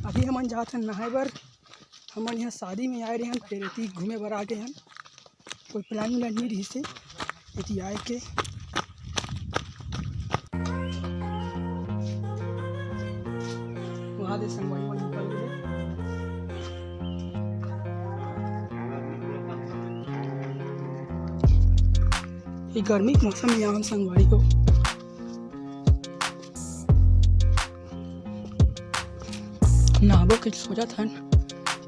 अभी हमन जात हन नहाए बर। हमन यहाँ शादी में आए रहे हन, फिर इति घूमे बर आ गए हन। कोई प्लान उलान नहीं रही से इति आए के। वहाँ दे संगवारी मन निकल गए। ये गर्मी के मौसम में यहाँ संगवारी को नहाबो के सोचत हन,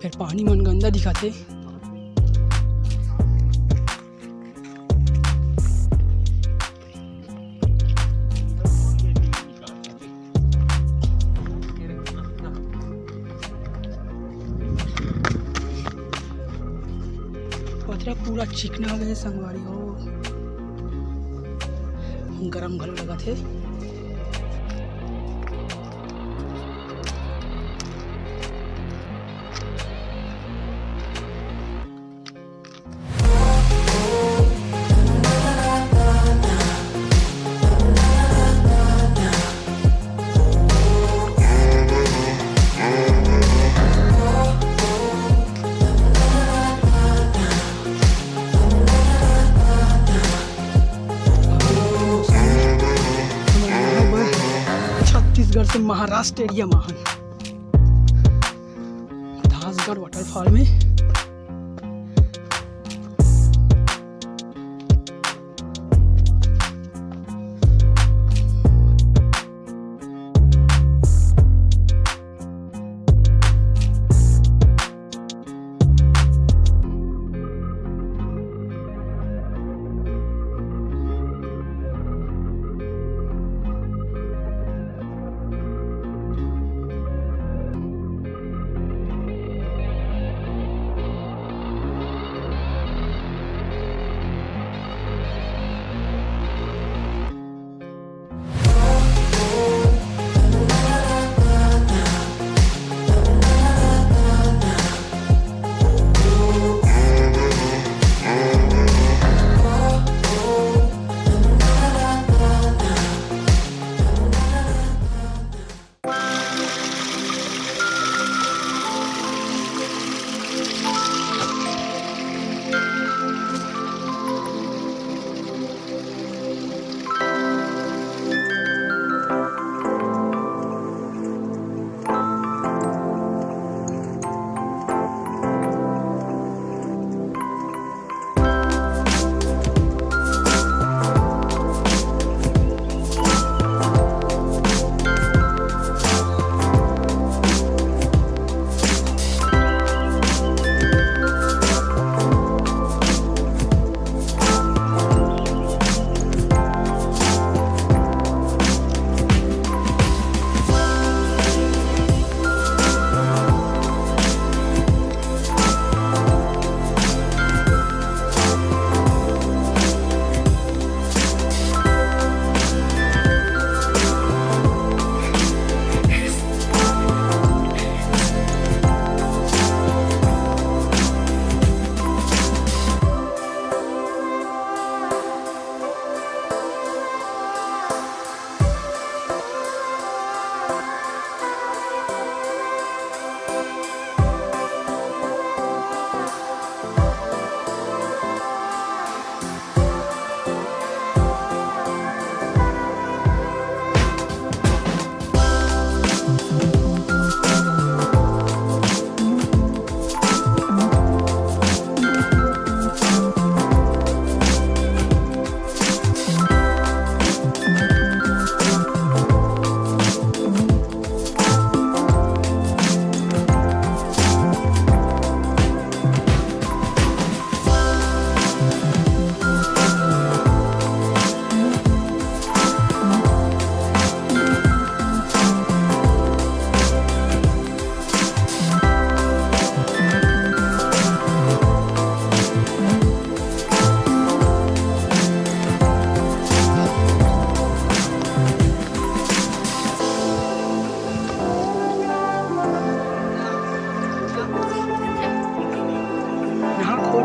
फिर पानी मन गंदा दिखत है। पथरा पूरा चिकना हो गया संगवारी हो, गरम घलो लगत है। छत्तीसगढ़ से महाराष्ट्र एरिया महान धासगढ़ वाटरफॉल में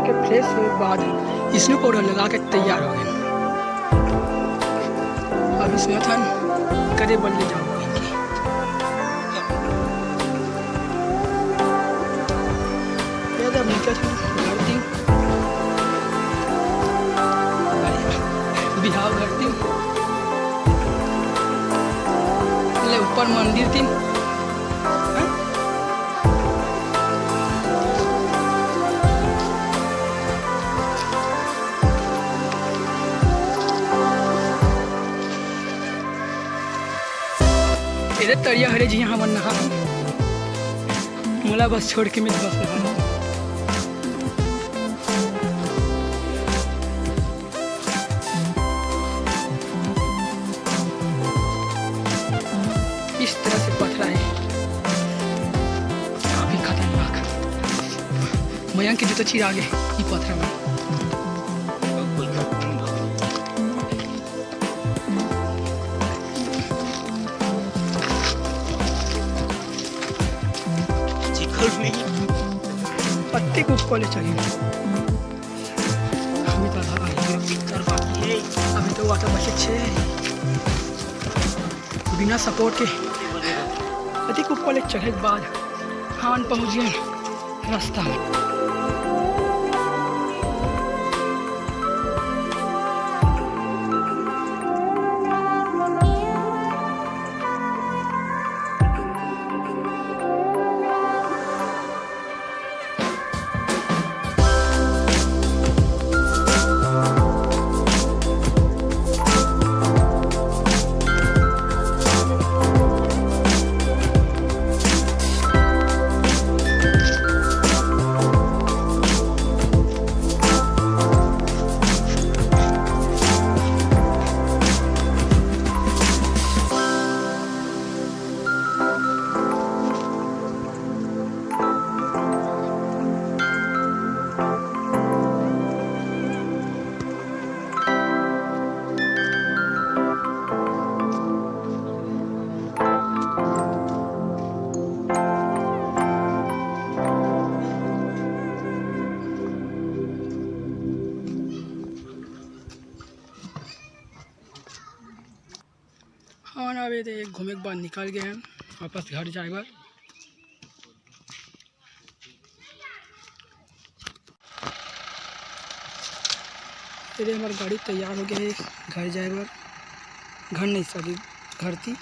के फ्रेश होने के बाद स्नो पाउडर लगा के तैयार हो गए। अब इसमें करे बल्ले जाओ। मंदिर थी इधर तरिया हरे जी यहाँ मन नहा मोला बस छोड़ के मैं बस लगा इस तरह से पथरा है काफी खतरनाक। मयंक के जूते चीर आगे ये पथरा में पत्ते को ऊपर ले चलिए। हमें तो पिक्चर बाकी है अभी तो वाटर बचे छे बिना सपोर्ट के पत्ते को ऊपर ले चढ़े के बाद हम पहुँच गए रास्ता में। हाँ ना अभी तो घूमे के बाद निकल गए हैं वापस घर जाए बार। हमारी गाड़ी तैयार हो गई है घर जाए बार। घर नहीं सॉरी घर थी।